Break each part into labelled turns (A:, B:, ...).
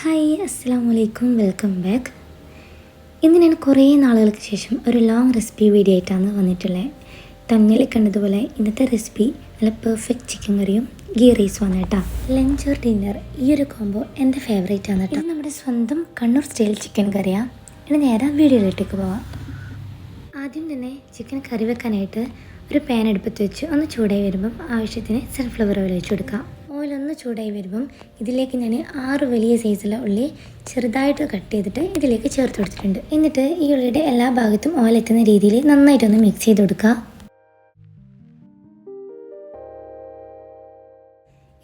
A: Hi അസ്സലാമലൈക്കും welcome back. ഇന്ന് ഞാൻ കുറേ നാളുകൾക്ക് ശേഷം ഒരു ലോങ് റെസിപ്പി വീഡിയോ ആയിട്ടാണ് വന്നിട്ടുള്ളത്. തമ്മിൽ കണ്ടതുപോലെ ഇന്നത്തെ റെസിപ്പി നല്ല പെർഫെക്റ്റ് ചിക്കൻ കറിയും ഗീ റൈസും ആണ് കേട്ടോ. ലഞ്ച് ഓർ ഡിന്നർ ഈ ഒരു കോംബോ എൻ്റെ ഫേവറേറ്റ് ആണ് കേട്ടോ. നമ്മുടെ സ്വന്തം കണ്ണൂർ സ്റ്റൈൽ ചിക്കൻ കറിയാണ്. ഇനി നേരെ വീഡിയോയിലേക്ക് പോവാം. ആദ്യം തന്നെ ചിക്കൻ കറി വെക്കാനായിട്ട് ഒരു പാൻ അടുപ്പത്ത് വെച്ച് ഒന്ന് ചൂടായി വരുമ്പം ആവശ്യത്തിന് സൺഫ്ലവർ ഓയിൽ ഒഴിച്ച് കൊടുക്കാം. ഓയിലൊന്ന് ചൂടായി വരുമ്പം ഇതിലേക്ക് ഞാൻ 6 വലിയ സൈസുള്ള ഉള്ളി ചെറുതായിട്ട് കട്ട് ചെയ്തിട്ട് ഇതിലേക്ക് ചേർത്ത് കൊടുത്തിട്ടുണ്ട്. എന്നിട്ട് ഈ ഉള്ളിയുടെ എല്ലാ ഭാഗത്തും ഓയിൽ എത്തുന്ന രീതിയിൽ നന്നായിട്ടൊന്ന് മിക്സ് ചെയ്ത് കൊടുക്കുക.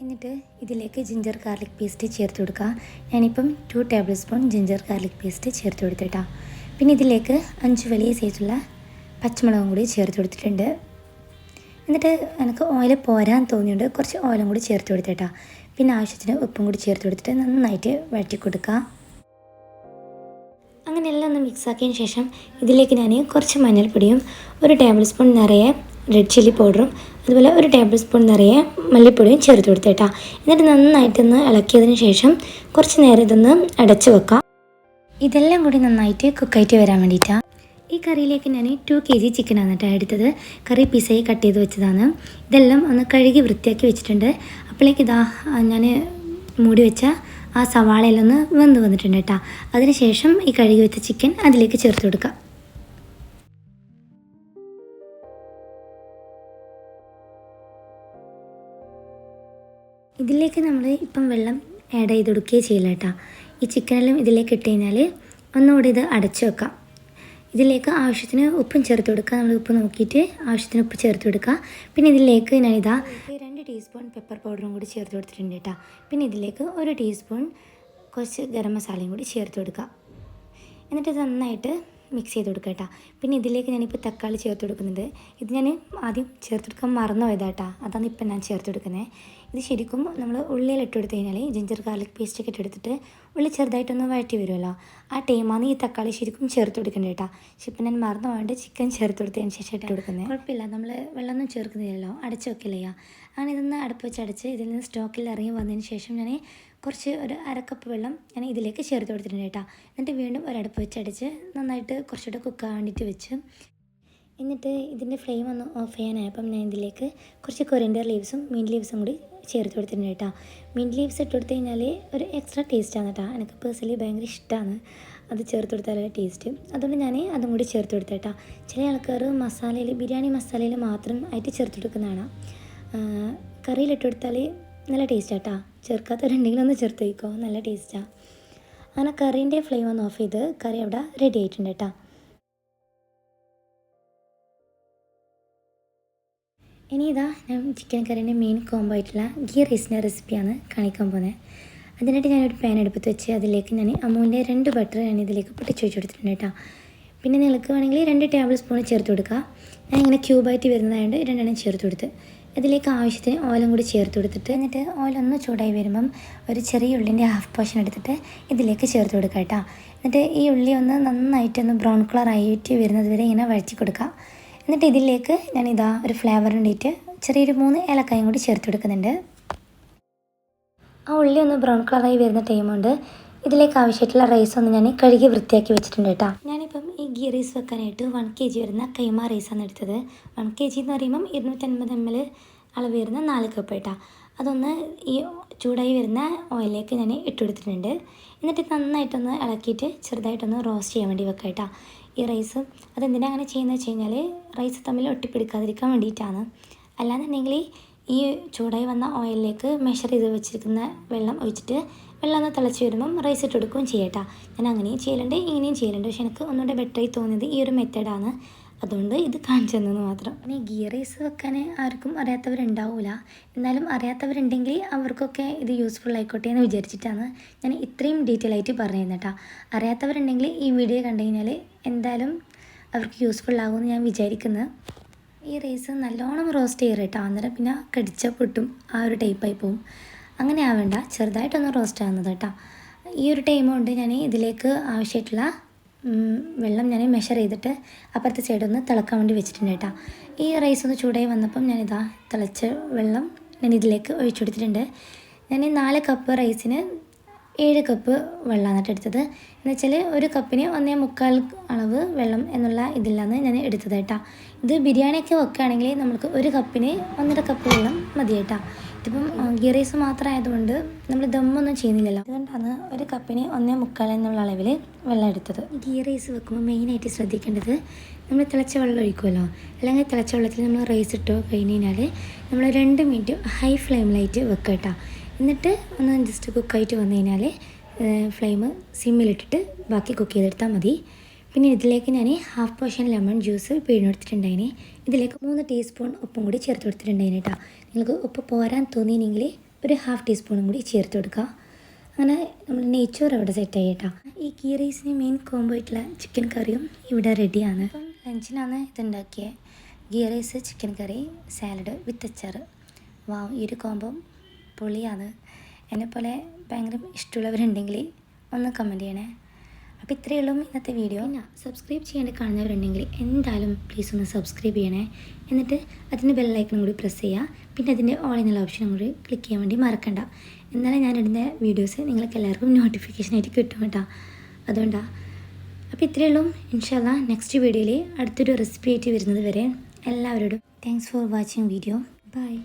A: എന്നിട്ട് ഇതിലേക്ക് ജിഞ്ചർ ഗാർലിക് പേസ്റ്റ് ചേർത്ത് കൊടുക്കുക. ഞാനിപ്പം 2 table spoon ginger garlic paste ചേർത്ത് കൊടുത്തിട്ടാണ്. പിന്നെ ഇതിലേക്ക് 5 വലിയ സൈസുള്ള പച്ചമുളകും കൂടി ചേർത്ത് കൊടുത്തിട്ടുണ്ട്. എന്നിട്ട് എനിക്ക് ഓയിൽ പോരാൻ തോന്നിയുണ്ട് കുറച്ച് ഓയിലും കൂടി ചേർത്ത് കൊടുത്തിട്ടാ. പിന്നെ ആവശ്യത്തിന് ഉപ്പും കൂടി ചേർത്ത് കൊടുത്തിട്ട് നന്നായിട്ട് വഴറ്റി കൊടുക്കുക. അങ്ങനെ എല്ലാം ഒന്ന് മിക്സാക്കിയതിന് ശേഷം ഇതിലേക്ക് ഞാൻ കുറച്ച് മഞ്ഞൾപ്പൊടിയും 1 ടേബിൾ സ്പൂൺ നിറയെ റെഡ് ചില്ലി പൗഡറും അതുപോലെ 1 ടേബിൾ സ്പൂൺ നിറയെ മല്ലിപ്പൊടിയും ചേർത്ത് കൊടുത്തിട്ടാ. എന്നിട്ട് നന്നായിട്ടൊന്ന് ഇളക്കിയതിന് ശേഷം കുറച്ച് നേരം ഇതൊന്ന് അടച്ച് വെക്കാം. ഇതെല്ലാം കൂടി നന്നായിട്ട് കുക്കായിട്ട് വരാൻ വേണ്ടിയിട്ടാണ്. ഈ കറിയിലേക്ക് ഞാൻ 2 kg ചിക്കനാണ് കേട്ടോ എടുത്തത്. കറി പീസായി കട്ട് ചെയ്ത് വെച്ചതാണ്. ഇതെല്ലാം ഒന്ന് കഴുകി വൃത്തിയാക്കി വെച്ചിട്ടുണ്ട്. അപ്പോഴേക്ക് ഇതാ ഞാൻ മൂടി വെച്ച ആ സവാളയെല്ലാം ഒന്ന് വെന്ത് വന്നിട്ടുണ്ട് കേട്ടോ. അതിനുശേഷം ഈ കഴുകി വെച്ച ചിക്കൻ അതിലേക്ക് ചേർത്ത് കൊടുക്കുക. ഇതിലേക്ക് നമ്മൾ ഇപ്പം വെള്ളം ആഡ് ചെയ്ത് കൊടുക്കുകയും ചെയ്യില്ല കേട്ടോ. ഈ ചിക്കനെല്ലാം ഇതിലേക്ക് ഇട്ട് കഴിഞ്ഞാൽ ഒന്നുകൂടി ഇത് അടച്ചു വെക്കാം. ഇതിലേക്ക് ആവശ്യത്തിന് ഉപ്പും ചേർത്ത് കൊടുക്കുക. നമ്മൾ ഉപ്പ് നോക്കിയിട്ട് ആവശ്യത്തിന് ഉപ്പ് ചേർത്ത് കൊടുക്കുക. പിന്നെ ഇതിലേക്ക് ഞാനിതാ 2 ടീസ്പൂൺ പെപ്പർ പൗഡറും കൂടി ചേർത്ത് കൊടുത്തിട്ടുണ്ട് കേട്ടോ. പിന്നെ ഇതിലേക്ക് 1 ടീസ്പൂൺ കുറച്ച് ഗരം മസാലയും കൂടി ചേർത്ത് കൊടുക്കുക. എന്നിട്ട് നന്നായിട്ട് മിക്സ് ചെയ്ത് കൊടുക്കുക കേട്ടോ. പിന്നെ ഇതിലേക്ക് ഞാനിപ്പോൾ തക്കാളി ചേർത്ത് കൊടുക്കുന്നുണ്ട്. ഇത് ഞാൻ ആദ്യം ചേർത്ത് കൊടുക്കാൻ മറന്നു പോയതാട്ടോ. അതാണ് ഇപ്പം ഞാൻ ചേർത്ത് കൊടുക്കുന്നത്. ഇത് ശരിക്കും നമ്മൾ ഉള്ളിയിൽ ഇട്ട് കൊടുത്തു കഴിഞ്ഞാൽ ജിഞ്ചർ ഗാർലിക് പേസ്റ്റൊക്കെ ഇട്ടെടുത്തിട്ട് ഉള്ളി ചെറുതായിട്ടൊന്ന് വഴറ്റി വരുമല്ലോ, ആ ടൈമാണ് ഈ തക്കാളി ശരിക്കും ചേർത്ത് കൊടുക്കേണ്ടത് കേട്ടോ. പക്ഷെ ഇപ്പം ഞാൻ മറന്നു പോകാണ്ട് ചിക്കൻ ചേർത്ത് കൊടുത്തതിന് ശേഷം ഇട്ട് കൊടുക്കുന്നത്. കുഴപ്പമില്ല, നമ്മൾ വെള്ളമൊന്നും ചേർക്കുന്നില്ലല്ലോ, അടച്ച് വെക്കില്ലയ്യ. അങ്ങനെ ഇതൊന്ന് അടുപ്പ് വെച്ച് അടച്ച് ഇതിൽ നിന്ന് സ്റ്റോക്കിൽ ഇറങ്ങി വന്നതിന് ശേഷം ഞാൻ കുറച്ച് ഒരു 1/2 കപ്പ് വെള്ളം ഞാൻ ഇതിലേക്ക് ചേർത്ത് കൊടുത്തിട്ടുണ്ട് കേട്ടോ. എന്നിട്ട് വീണ്ടും ഒരടുപ്പ് വെച്ച് അടിച്ച് നന്നായിട്ട് കുറച്ചുകൂടെ കുക്കാൻ വേണ്ടിയിട്ട് വെച്ച് എന്നിട്ട് ഇതിൻ്റെ ഫ്ലെയിം ഒന്ന് ഓഫ് ചെയ്യാനായപ്പം ഞാൻ ഇതിലേക്ക് കുറച്ച് കൊറിയൻഡർ ലീവ്സും മീൻ ലീവ്സും കൂടി ചേർത്ത് കൊടുത്തിട്ടുണ്ട് കേട്ടോ. മീൻ ലീവ്സ് ഇട്ട് കൊടുത്തു കഴിഞ്ഞാൽ ഒരു എക്സ്ട്രാ ടേസ്റ്റാണ് കേട്ടോ. എനിക്ക് പേഴ്സണലി ഭയങ്കര ഇഷ്ടമാണ് അത് ചേർത്ത് കൊടുത്താലുള്ള ടേസ്റ്റ്. അതുകൊണ്ട് ഞാൻ അതും കൂടി ചേർത്ത് കൊടുത്തേട്ടാ. ചില ആൾക്കാർ മസാലയിൽ ബിരിയാണി മസാലയിൽ മാത്രം ആയിട്ട് ചേർത്ത് കൊടുക്കുന്നതാണ്. കറിയിലിട്ട് കൊടുത്താൽ നല്ല ടേസ്റ്റാട്ടാ. ചേർക്കാത്തവരുണ്ടെങ്കിൽ ഒന്ന് ചേർത്ത് വയ്ക്കോ, നല്ല ടേസ്റ്റാണ്. അങ്ങനെ കറീൻ്റെ ഫ്ലെയിം ഒന്ന് ഓഫ് ചെയ്ത് കറി അവിടെ റെഡി ആയിട്ടുണ്ട് കേട്ടോ. ഇനി ഇതാ ഞാൻ ചിക്കൻ കറീൻ്റെ മെയിൻ കോംബോ ആയിട്ടുള്ള ഗീ റൈസിൻ്റെ റെസിപ്പിയാണ് കാണിക്കാൻ പോകുന്നത്. അതിനായിട്ട് ഞാനൊരു പാൻ എടുപ്പത്ത് വെച്ച് അതിലേക്ക് ഞാൻ അമൂലിൻ്റെ 2 ബട്ടർ ഞാൻ ഇതിലേക്ക് പൊട്ടിച്ച് വെച്ച് കൊടുത്തിട്ടുണ്ട് കേട്ടോ. പിന്നെ നിങ്ങൾക്ക് വേണമെങ്കിൽ 2 ടേബിൾ സ്പൂൺ ചേർത്ത് കൊടുക്കുക. ഞാൻ ഇങ്ങനെ ക്യൂബായിട്ട് വരുന്നതായതുകൊണ്ട് 2 ചേർത്ത് കൊടുത്ത് ഇതിലേക്ക് ആവശ്യത്തിന് ഓയിലും കൂടി ചേർത്ത് കൊടുത്തിട്ട് എന്നിട്ട് ഓയിലൊന്ന് ചൂടായി വരുമ്പം ഒരു ചെറിയ ഉള്ളിൻ്റെ ഹാഫ് പോർഷൻ എടുത്തിട്ട് ഇതിലേക്ക് ചേർത്ത് കൊടുക്കുക കേട്ടോ. എന്നിട്ട് ഈ ഉള്ളി ഒന്ന് നന്നായിട്ടൊന്ന് ബ്രൗൺ കളർ ആയിട്ട് വരുന്നത് വരെ ഇങ്ങനെ വഴറ്റി കൊടുക്കുക. എന്നിട്ട് ഇതിലേക്ക് ഞാനിതാ ഒരു ഫ്ലേവറിന് വേണ്ടിയിട്ട് ചെറിയൊരു 3 ഏലക്കായും കൂടി ചേർത്ത് കൊടുക്കുന്നുണ്ട്. ആ ഉള്ളി ഒന്ന് ബ്രൗൺ കളറായി വരുന്ന ടൈമുണ്ട് ഇതിലേക്ക് ആവശ്യമായിട്ടുള്ള റൈസ് ഒന്ന് ഞാൻ കഴുകി വൃത്തിയാക്കി വെച്ചിട്ടുണ്ട് കേട്ടോ. ഞാനിപ്പം ഈ ഗീ റൈസ് വെക്കാനായിട്ട് 1 kg വരുന്ന കൈമ റൈസാണ് എടുത്തത്. 1 kg എന്ന് പറയുമ്പം 250 ml അളവ് വരുന്ന 4 കപ്പ് കേട്ടോ. അതൊന്ന് ഈ ചൂടായി വരുന്ന ഓയിലേക്ക് ഞാൻ ഇട്ട് കൊടുത്തിട്ടുണ്ട്. എന്നിട്ട് നന്നായിട്ടൊന്ന് ഇളക്കിയിട്ട് ചെറുതായിട്ടൊന്ന് റോസ്റ്റ് ചെയ്യാൻ വേണ്ടി വെക്കാം കേട്ടോ ഈ റൈസ്. അതെന്തിനാണ് അങ്ങനെ ചെയ്യുന്നത് വെച്ച് കഴിഞ്ഞാൽ റൈസ് തമ്മിൽ ഒട്ടിപ്പിടിക്കാതിരിക്കാൻ വേണ്ടിയിട്ടാണ്. അല്ലാന്നുണ്ടെങ്കിൽ ഈ ചൂടായി വന്ന ഓയിലിലേക്ക് മെഷർ ചെയ്ത് വെച്ചിരിക്കുന്ന വെള്ളം ഒഴിച്ചിട്ട് വെള്ളം ഒന്ന് തിളച്ച് വരുമ്പം റൈസ് ഇട്ട് കൊടുക്കുകയും ചെയ്യട്ടോ. ഞാൻ അങ്ങനെയും ചെയ്യലുണ്ട് ഇങ്ങനെയും ചെയ്യലുണ്ട്. പക്ഷെ എനിക്ക് ഒന്നുകൂടെ ബെറ്ററായി തോന്നിയത് ഈ ഒരു മെത്തേഡാണ്. അതുകൊണ്ട് ഇത് കാണിച്ചു തന്നെന്ന് മാത്രം. പിന്നെ ഗീ റൈസ് വെക്കാൻ ആർക്കും അറിയാത്തവരുണ്ടാവില്ല. എന്നാലും അറിയാത്തവരുണ്ടെങ്കിൽ അവർക്കൊക്കെ ഇത് യൂസ്ഫുൾ ആയിക്കോട്ടെ എന്ന് വിചാരിച്ചിട്ടാണ് ഞാൻ ഇത്രയും ഡീറ്റെയിൽ ആയിട്ട് പറയുന്നത് കേട്ടോ. അറിയാത്തവരുണ്ടെങ്കിൽ ഈ വീഡിയോ കണ്ടു കഴിഞ്ഞാൽ എന്തായാലും അവർക്ക് യൂസ്ഫുൾ ആകുമെന്ന് ഞാൻ വിചാരിക്കുന്നത്. ഈ റൈസ് നല്ലോണം റോസ്റ്റ് ചെയ്യണം കേട്ടോ. അന്നേരം പിന്നെ കടിച്ച പൊട്ടും ആ ഒരു ടൈപ്പായി പോവും. അങ്ങനെ ആവേണ്ട, ചെറുതായിട്ടൊന്ന് റോസ്റ്റ് ആകുന്നത് കേട്ടോ. ഈ ഒരു ടൈം കൊണ്ട് ഞാൻ ഇതിലേക്ക് ആവശ്യമായിട്ടുള്ള വെള്ളം ഞാൻ മെഷർ ചെയ്തിട്ട് അപ്പുറത്തെ സൈഡൊന്ന് തിളക്കാൻ വേണ്ടി വെച്ചിട്ടുണ്ട് കേട്ടോ. ഈ റൈസ് ഒന്ന് ചൂടായി വന്നപ്പം ഞാനിതാ തിളച്ച വെള്ളം ഞാൻ ഇതിലേക്ക് ഒഴിച്ചു കൊടുത്തിട്ടുണ്ട്. ഞാൻ 4 കപ്പ് റൈസിന് 7 കപ്പ് വെള്ളമാണ് എടുത്തത്. എന്ന് വെച്ചാൽ ഒരു കപ്പിന് 1.25 അളവ് വെള്ളം എന്നുള്ള ഇതിലാണ് ഞാൻ എടുത്തത് കേട്ടോ. ഇത് ബിരിയാണിയൊക്കെ വെക്കുകയാണെങ്കിൽ നമുക്ക് ഒരു കപ്പിന് 1.5 കപ്പ് വെള്ളം മതി കേട്ടോ. ഇതിപ്പം ഗീ റൈസ് മാത്രം ആയതുകൊണ്ട് നമ്മൾ ദമ്മൊന്നും ചെയ്യുന്നില്ലല്ലോ, അതുകൊണ്ടാണ് ഒരു കപ്പിന് 1.25 എന്നുള്ള അളവിൽ വെള്ളം എടുത്തത്. ഗീ റൈസ് വെക്കുമ്പോൾ മെയിനായിട്ട് ശ്രദ്ധിക്കേണ്ടത്, നമ്മൾ തിളച്ച വെള്ളം ഒഴിക്കുമല്ലോ, അല്ലെങ്കിൽ തിളച്ച വെള്ളത്തിൽ നമ്മൾ റൈസ് ഇട്ടോ കഴിഞ്ഞ് കഴിഞ്ഞാൽ നമ്മൾ 2 മിനിറ്റ് ഹൈ ഫ്ലെയിമിലായിട്ട് വെക്കുക കേട്ടോ. എന്നിട്ട് ഒന്ന് ജസ്റ്റ് കുക്കായിട്ട് വന്നു കഴിഞ്ഞാൽ ഫ്ലെയിം സിമ്മിലിട്ടിട്ട് ബാക്കി കുക്ക് ചെയ്തെടുത്താൽ മതി. പിന്നെ ഇതിലേക്ക് ഞാൻ ഹാഫ് പോർഷൻ ലെമൺ ജ്യൂസ് പിഴിഞ്ഞെടുത്തിട്ടുണ്ടായിന്. ഇതിലേക്ക് 3 ടീസ്പൂൺ ഉപ്പും കൂടി ചേർത്ത് കൊടുത്തിട്ടുണ്ടായിന് കേട്ടോ. നിങ്ങൾക്ക് ഉപ്പ് പോരാൻ തോന്നിയെങ്കിൽ ഒരു ഹാഫ് ടീസ്പൂണും കൂടി ചേർത്ത് കൊടുക്കുക. അങ്ങനെ നമ്മൾ നെയ്ച്ചോറ് അവിടെ സെറ്റായി കേട്ടോ. ഈ ഗീ റൈസിന് മെയിൻ കോംബോ ആയിട്ടുള്ള ചിക്കൻ കറിയും ഇവിടെ റെഡിയാണ്. അപ്പം ലഞ്ചിനാണ് ഇതുണ്ടാക്കിയത്. ഗീ റൈസ്, ചിക്കൻ കറി, സാലഡ് വിത്ത് അച്ചാർ. വാവ്, ഈ ഒരു കോംബോ പൊളിയാണ്. എന്നെപ്പോലെ ഭയങ്കര ഇഷ്ടമുള്ളവരുണ്ടെങ്കിൽ ഒന്ന് കമൻറ്റ് ചെയ്യണേ. അപ്പോൾ ഇത്രയേ ഉള്ളൂ ഇന്നത്തെ വീഡിയോ. പിന്നെ സബ്സ്ക്രൈബ് ചെയ്യാണ്ട് കാണുന്നവരുണ്ടെങ്കിൽ എന്തായാലും പ്ലീസ് ഒന്ന് സബ്സ്ക്രൈബ് ചെയ്യണേ. എന്നിട്ട് അതിൻ്റെ ബെല്ലൈക്കണും കൂടി പ്രസ് ചെയ്യുക. പിന്നെ അതിൻ്റെ ഓൾ എന്നുള്ള ഓപ്ഷനും കൂടി ക്ലിക്ക് ചെയ്യാൻ വേണ്ടി മറക്കണ്ട. എന്നാലും ഞാനിടുന്ന വീഡിയോസ് നിങ്ങൾക്ക് എല്ലാവർക്കും നോട്ടിഫിക്കേഷനായിട്ട് കിട്ടും കേട്ടോ. അതുകൊണ്ടാണ്. അപ്പോൾ ഇത്രയേ ഉള്ളൂ. ഇൻഷാ അല്ലാഹ് നെക്സ്റ്റ് വീഡിയോയിൽ അടുത്തൊരു റെസിപ്പി ആയിട്ട് വരുന്നത് വരെ എല്ലാവരോടും thanks for watching video. By.